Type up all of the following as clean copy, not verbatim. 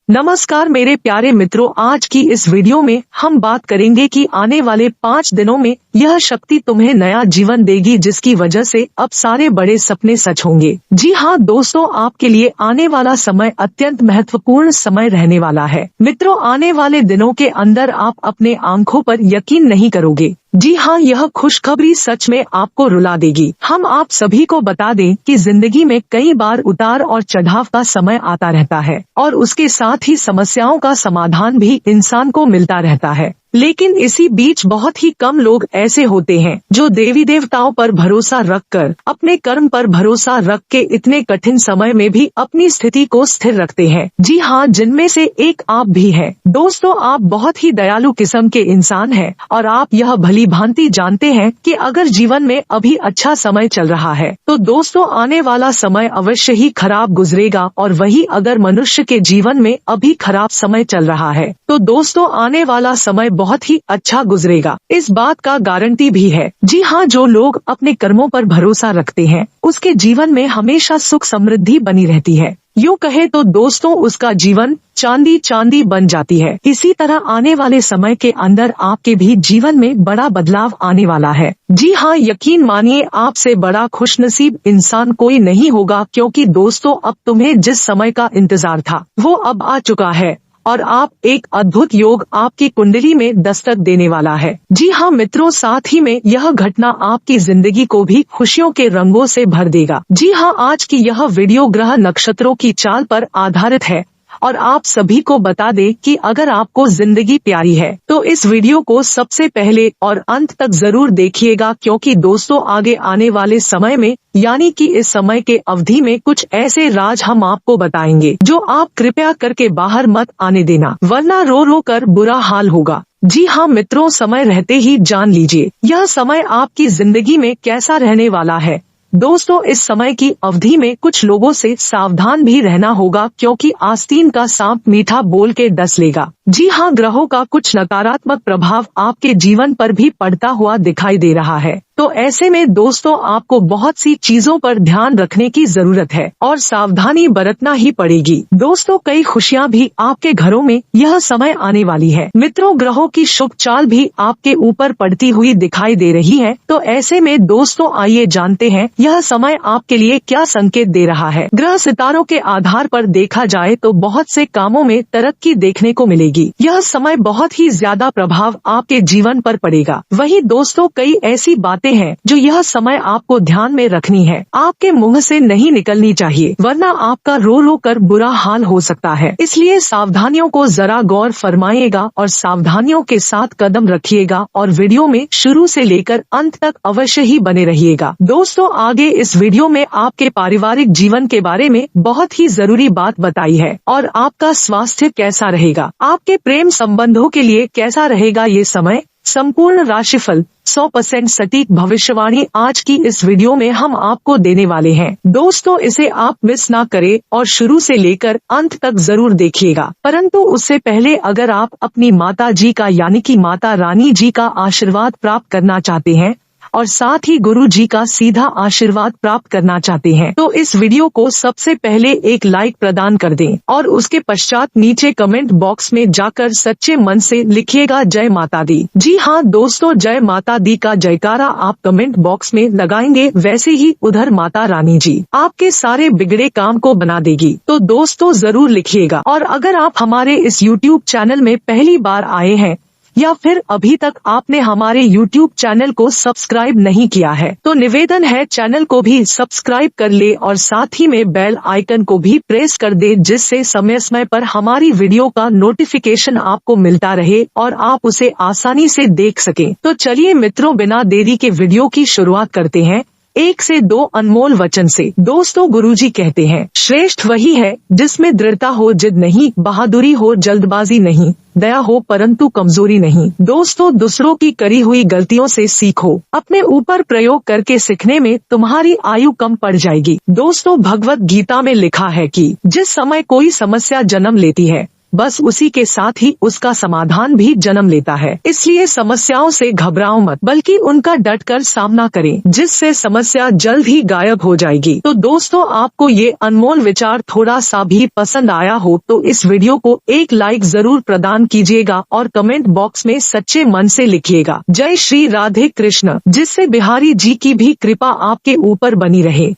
नमस्कार मेरे प्यारे मित्रों, आज की इस वीडियो में हम बात करेंगे कि आने वाले 5 दिनों में यह शक्ति तुम्हें नया जीवन देगी, जिसकी वजह से अब सारे बड़े सपने सच होंगे। जी हाँ दोस्तों, आपके लिए आने वाला समय अत्यंत महत्वपूर्ण समय रहने वाला है। मित्रों, आने वाले दिनों के अंदर आप अपने आंखों पर यकीन नहीं करोगे। जी हाँ, यह खुशखबरी सच में आपको रुला देगी। हम आप सभी को बता दें कि जिंदगी में कई बार उतार और चढ़ाव का समय आता रहता है और उसके साथ ही समस्याओं का समाधान भी इंसान को मिलता रहता है। लेकिन इसी बीच बहुत ही कम लोग ऐसे होते हैं जो देवी देवताओं पर भरोसा रखकर, अपने कर्म पर भरोसा रख के इतने कठिन समय में भी अपनी स्थिति को स्थिर रखते हैं। जी हाँ, जिनमें से एक आप भी हैं। दोस्तों, आप बहुत ही दयालु किस्म के इंसान हैं और आप यह भली भांति जानते हैं कि अगर जीवन में अभी अच्छा समय चल रहा है तो दोस्तों आने वाला समय अवश्य ही खराब गुजरेगा, और वही अगर मनुष्य के जीवन में अभी खराब समय चल रहा है तो दोस्तों आने वाला समय बहुत ही अच्छा गुजरेगा। इस बात का गारंटी भी है। जी हाँ, जो लोग अपने कर्मों पर भरोसा रखते हैं उसके जीवन में हमेशा सुख समृद्धि बनी रहती है। यूँ कहे तो दोस्तों उसका जीवन चांदी चांदी बन जाती है। इसी तरह आने वाले समय के अंदर आपके भी जीवन में बड़ा बदलाव आने वाला है। जी हाँ, यकीन मानिए आपसे बड़ा खुशनसीब इंसान कोई नहीं होगा, क्योंकि दोस्तों अब तुम्हें जिस समय का इंतजार था वो अब आ चुका है और आप एक अद्भुत योग आपकी कुंडली में दस्तक देने वाला है। जी हाँ मित्रों, साथ ही में यह घटना आपकी जिंदगी को भी खुशियों के रंगों से भर देगा। जी हाँ, आज की यह वीडियो ग्रह नक्षत्रों की चाल पर आधारित है और आप सभी को बता दें कि अगर आपको जिंदगी प्यारी है तो इस वीडियो को सबसे पहले और अंत तक जरूर देखिएगा, क्योंकि दोस्तों आगे आने वाले समय में यानी कि इस समय के अवधि में कुछ ऐसे राज हम आपको बताएंगे जो आप कृपया करके बाहर मत आने देना, वरना रो रो कर बुरा हाल होगा। जी हाँ मित्रों, समय रहते ही जान लीजिए यह समय आपकी जिंदगी में कैसा रहने वाला है। दोस्तों इस समय की अवधि में कुछ लोगों से सावधान भी रहना होगा, क्योंकि आस्तीन का सांप मीठा बोल के डस लेगा। जी हाँ, ग्रहों का कुछ नकारात्मक प्रभाव आपके जीवन पर भी पड़ता हुआ दिखाई दे रहा है। तो ऐसे में दोस्तों आपको बहुत सी चीजों पर ध्यान रखने की जरूरत है और सावधानी बरतना ही पड़ेगी। दोस्तों कई खुशियाँ भी आपके घरों में यह समय आने वाली है। मित्रों, ग्रहों की शुभ चाल भी आपके ऊपर पड़ती हुई दिखाई दे रही है। तो ऐसे में दोस्तों आइए जानते हैं यह समय आपके लिए क्या संकेत दे रहा है। ग्रह सितारों के आधार पर देखा जाए तो बहुत से कामों में तरक्की देखने को मिलेगी। यह समय बहुत ही ज्यादा प्रभाव आपके जीवन पर पड़ेगा। वहीं दोस्तों कई ऐसी बातें हैं जो यह समय आपको ध्यान में रखनी है, आपके मुंह से नहीं निकलनी चाहिए, वरना आपका रो रो कर बुरा हाल हो सकता है। इसलिए सावधानियों को जरा गौर फरमाइएगा और सावधानियों के साथ कदम रखिएगा और वीडियो में शुरू से लेकर अंत तक अवश्य ही बने रहिएगा। दोस्तों आगे इस वीडियो में आपके पारिवारिक जीवन के बारे में बहुत ही जरूरी बात बताई है और आपका स्वास्थ्य कैसा रहेगा, आपके प्रेम संबंधों के लिए कैसा रहेगा ये समय। संपूर्ण राशिफल 100% सटीक भविष्यवाणी आज की इस वीडियो में हम आपको देने वाले हैं। दोस्तों इसे आप मिस ना करें और शुरू से लेकर अंत तक जरूर देखिएगा। परंतु उससे पहले अगर आप अपनी माता जी का यानी कि माता रानी जी का आशीर्वाद प्राप्त करना चाहते हैं और साथ ही गुरु जी का सीधा आशीर्वाद प्राप्त करना चाहते हैं तो इस वीडियो को सबसे पहले एक लाइक प्रदान कर दें और उसके पश्चात नीचे कमेंट बॉक्स में जाकर सच्चे मन से लिखिएगा जय माता दी। जी हाँ दोस्तों, जय माता दी का जयकारा आप कमेंट बॉक्स में लगाएंगे, वैसे ही उधर माता रानी जी आपके सारे बिगड़े काम को बना देगी। तो दोस्तों जरूर लिखिएगा। और अगर आप हमारे इस YouTube चैनल में पहली बार आए हैं या फिर अभी तक आपने हमारे YouTube चैनल को सब्सक्राइब नहीं किया है तो निवेदन है चैनल को भी सब्सक्राइब कर ले और साथ ही में बेल आइकन को भी प्रेस कर दे, जिससे समय समय पर हमारी वीडियो का नोटिफिकेशन आपको मिलता रहे और आप उसे आसानी से देख सकें। तो चलिए मित्रों, बिना देरी के वीडियो की शुरुआत करते हैं 1 से 2 अनमोल वचन से। दोस्तों गुरुजी कहते हैं, श्रेष्ठ वही है जिसमें दृढ़ता हो, जिद नहीं, बहादुरी हो, जल्दबाजी नहीं, दया हो परंतु कमजोरी नहीं। दोस्तों दूसरों की करी हुई गलतियों से सीखो, अपने ऊपर प्रयोग करके सीखने में तुम्हारी आयु कम पड़ जाएगी। दोस्तों भगवत गीता में लिखा है कि जिस समय कोई समस्या जन्म लेती है बस उसी के साथ ही उसका समाधान भी जन्म लेता है। इसलिए समस्याओं से घबराओ मत, बल्कि उनका डटकर सामना करें, जिससे समस्या जल्द ही गायब हो जाएगी। तो दोस्तों, आपको ये अनमोल विचार थोड़ा सा भी पसंद आया हो तो इस वीडियो को एक लाइक जरूर प्रदान कीजिएगा और कमेंट बॉक्स में सच्चे मन से लिखिएगा जय श्री राधे कृष्ण, जिससे बिहारी जी की भी कृपा आपके ऊपर बनी रहे।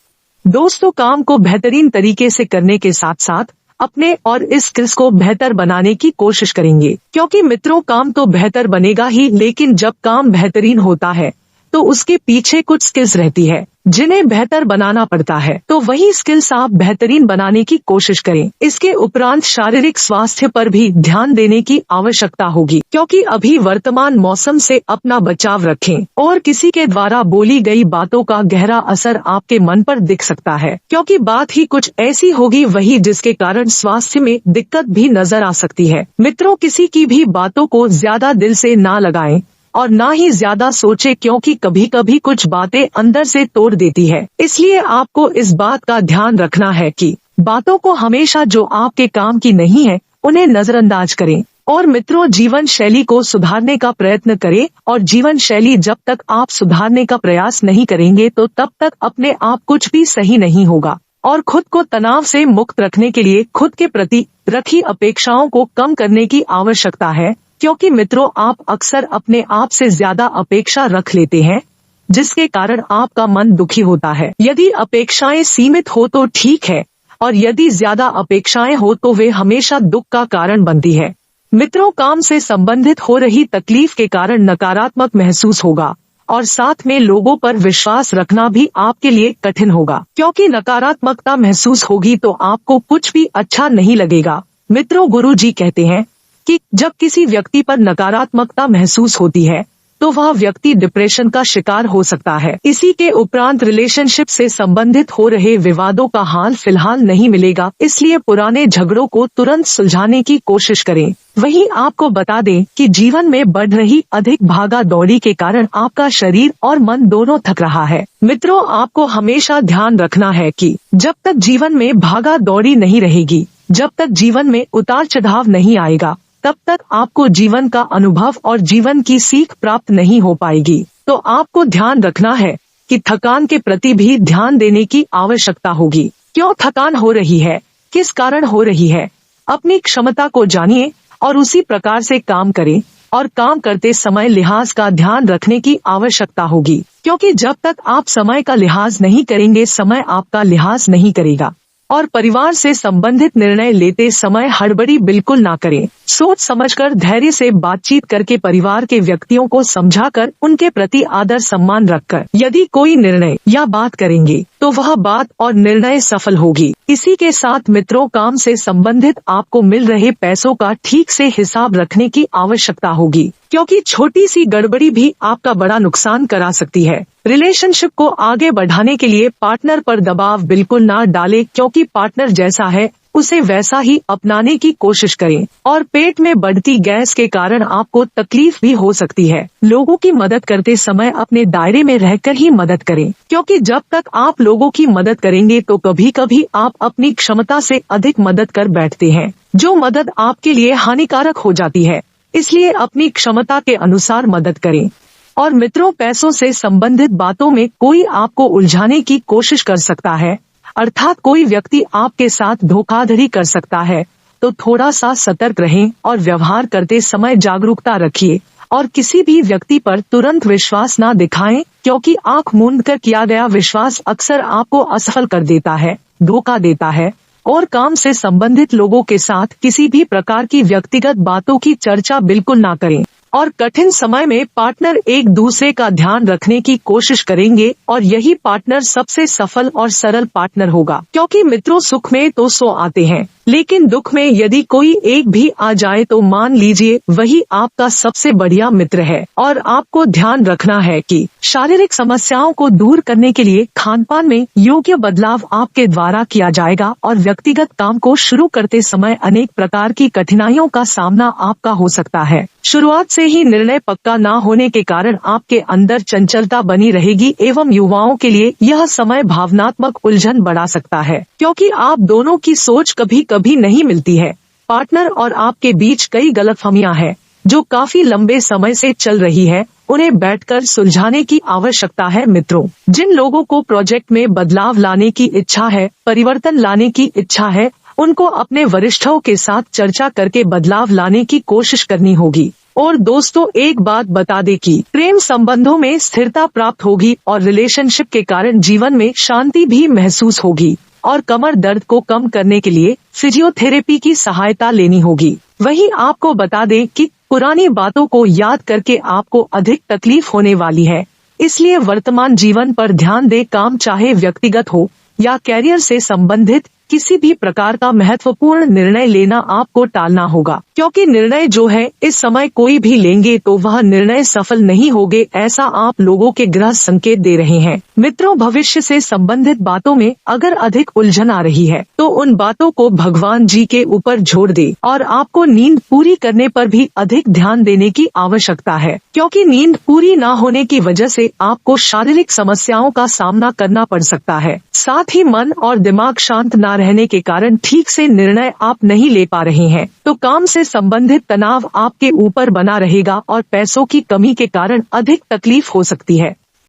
दोस्तों, काम को बेहतरीन तरीके से करने के साथ साथ अपने और इस स्किल्स को बेहतर बनाने की कोशिश करेंगे, क्योंकि मित्रों, काम तो बेहतर बनेगा ही, लेकिन जब काम बेहतरीन होता है तो उसके पीछे कुछ स्किल्स रहती है जिन्हें बेहतर बनाना पड़ता है। तो वही स्किल्स आप बेहतरीन बनाने की कोशिश करें। इसके उपरांत शारीरिक स्वास्थ्य पर भी ध्यान देने की आवश्यकता होगी, क्योंकि अभी वर्तमान मौसम से अपना बचाव रखें और किसी के द्वारा बोली गई बातों का गहरा असर आपके मन पर दिख सकता है, क्योंकि बात ही कुछ ऐसी होगी वही जिसके कारण स्वास्थ्य में दिक्कत भी नजर आ सकती है। मित्रों, किसी की भी बातों को ज्यादा दिल से ना लगाएं और ना ही ज्यादा सोचे, क्योंकि कभी कभी कुछ बातें अंदर से तोड़ देती है। इसलिए आपको इस बात का ध्यान रखना है कि बातों को हमेशा जो आपके काम की नहीं है उन्हें नजरअंदाज करें। और मित्रों, जीवन शैली को सुधारने का प्रयत्न करें, और जीवन शैली जब तक आप सुधारने का प्रयास नहीं करेंगे तो तब तक अपने आप कुछ भी सही नहीं होगा। और खुद को तनाव से मुक्त रखने के लिए खुद के प्रति रखी अपेक्षाओं को कम करने की आवश्यकता है, क्योंकि मित्रों, आप अक्सर अपने आप से ज्यादा अपेक्षा रख लेते हैं, जिसके कारण आपका मन दुखी होता है। यदि अपेक्षाएं सीमित हो तो ठीक है, और यदि ज्यादा अपेक्षाएं हो तो वे हमेशा दुख का कारण बनती है। मित्रों, काम से संबंधित हो रही तकलीफ के कारण नकारात्मक महसूस होगा, और साथ में लोगों पर विश्वास रखना भी आपके लिए कठिन होगा, क्योंकि नकारात्मकता महसूस होगी तो आपको कुछ भी अच्छा नहीं लगेगा। मित्रों, गुरु जी कहते हैं कि जब किसी व्यक्ति पर नकारात्मकता महसूस होती है तो वह व्यक्ति डिप्रेशन का शिकार हो सकता है। इसी के उपरांत रिलेशनशिप से संबंधित हो रहे विवादों का हाल फिलहाल नहीं मिलेगा, इसलिए पुराने झगड़ों को तुरंत सुलझाने की कोशिश करें। वहीं आपको बता दें कि जीवन में बढ़ रही अधिक भागा दौड़ी के कारण आपका शरीर और मन दोनों थक रहा है। मित्रों, आपको हमेशा ध्यान रखना है कि जब तक जीवन में भागा दौड़ी नहीं रहेगी, जब तक जीवन में उतार चढ़ाव नहीं आएगा, तब तक आपको जीवन का अनुभव और जीवन की सीख प्राप्त नहीं हो पाएगी। तो आपको ध्यान रखना है कि थकान के प्रति भी ध्यान देने की आवश्यकता होगी। क्यों थकान हो रही है, किस कारण हो रही है, अपनी क्षमता को जानिए और उसी प्रकार से काम करें। और काम करते समय लिहाज का ध्यान रखने की आवश्यकता होगी, क्योंकि जब तक आप समय का लिहाज नहीं करेंगे, समय आपका लिहाज नहीं करेगा। और परिवार से संबंधित निर्णय लेते समय हड़बड़ी बिल्कुल ना करें। सोच समझकर धैर्य से बातचीत करके परिवार के व्यक्तियों को समझाकर उनके प्रति आदर सम्मान रखकर यदि कोई निर्णय या बात करेंगे तो वह बात और निर्णय सफल होगी। इसी के साथ मित्रों, काम से संबंधित आपको मिल रहे पैसों का ठीक से हिसाब रखने की आवश्यकता होगी, क्योंकि छोटी सी गड़बड़ी भी आपका बड़ा नुकसान करा सकती है। रिलेशनशिप को आगे बढ़ाने के लिए पार्टनर पर दबाव बिल्कुल ना डालें, क्योंकि पार्टनर जैसा है उसे वैसा ही अपनाने की कोशिश करें। और पेट में बढ़ती गैस के कारण आपको तकलीफ भी हो सकती है। लोगों की मदद करते समय अपने दायरे में रहकर ही मदद करें, क्योंकि जब तक आप लोगों की मदद करेंगे तो कभी कभी आप अपनी क्षमता से अधिक मदद कर बैठते हैं, जो मदद आपके लिए हानिकारक हो जाती है। इसलिए अपनी क्षमता के अनुसार मदद करें। और मित्रों, पैसों से संबंधित बातों में कोई आपको उलझाने की कोशिश कर सकता है, अर्थात कोई व्यक्ति आपके साथ धोखाधड़ी कर सकता है, तो थोड़ा सा सतर्क रहें और व्यवहार करते समय जागरूकता रखिए। और किसी भी व्यक्ति पर तुरंत विश्वास ना दिखाएं, क्योंकि आंख मूंद कर किया गया विश्वास अक्सर आपको असफल कर देता है, धोखा देता है। और काम से संबंधित लोगों के साथ किसी भी प्रकार की व्यक्तिगत बातों की चर्चा बिल्कुल ना करें। और कठिन समय में पार्टनर एक दूसरे का ध्यान रखने की कोशिश करेंगे, और यही पार्टनर सबसे सफल और सरल पार्टनर होगा। क्योंकि मित्रों, सुख में तो 100 आते हैं, लेकिन दुख में यदि कोई एक भी आ जाए तो मान लीजिए वही आपका सबसे बढ़िया मित्र है। और आपको ध्यान रखना है कि शारीरिक समस्याओं को दूर करने के लिए खानपान में योग्य बदलाव आपके द्वारा किया जाएगा। और व्यक्तिगत काम को शुरू करते समय अनेक प्रकार की कठिनाइयों का सामना आपका हो सकता है। शुरुआत से ही निर्णय पक्का ना होने के कारण आपके अंदर चंचलता बनी रहेगी, एवं युवाओं के लिए यह समय भावनात्मक उलझन बढ़ा सकता है, क्योंकि आप दोनों की सोच कभी कभी नहीं मिलती है। पार्टनर और आपके बीच कई गलतफहमियां हैं जो काफी लंबे समय से चल रही है, उन्हें बैठकर सुलझाने की आवश्यकता है मित्रों। जिन लोगों को प्रोजेक्ट में बदलाव लाने की इच्छा है, परिवर्तन लाने की इच्छा है, उनको अपने वरिष्ठों के साथ चर्चा करके बदलाव लाने की कोशिश करनी होगी। और दोस्तों, एक बात बता दें कि प्रेम संबंधों में स्थिरता प्राप्त होगी और रिलेशनशिप के कारण जीवन में शांति भी महसूस होगी। और कमर दर्द को कम करने के लिए फिजियोथेरेपी की सहायता लेनी होगी। वहीं आपको बता दें कि पुरानी बातों को याद करके आपको अधिक तकलीफ होने वाली है, इसलिए वर्तमान जीवन पर ध्यान दें। काम चाहे व्यक्तिगत हो या कैरियर से संबंधित किसी भी प्रकार का महत्वपूर्ण निर्णय लेना आपको टालना होगा, क्योंकि निर्णय जो है इस समय कोई भी लेंगे तो वह निर्णय सफल नहीं होंगे, ऐसा आप लोगों के ग्रह संकेत दे रहे हैं। मित्रों, भविष्य से संबंधित बातों में अगर अधिक उलझन आ रही है तो उन बातों को भगवान जी के ऊपर छोड़ दे और आपको नींद पूरी करने पर भी अधिक ध्यान देने की आवश्यकता है, क्योंकि नींद पूरी न होने की वजह से आपको शारीरिक समस्याओं का सामना करना पड़ सकता है। साथ ही मन और दिमाग शांत न रहने के कारण ठीक से निर्णय आप नहीं ले पा रहे हैं, तो काम से संबंधित तनाव आपके ऊपर बना रहेगा और पैसों की कमी के कारण अधिक तकलीफ हो सकती है।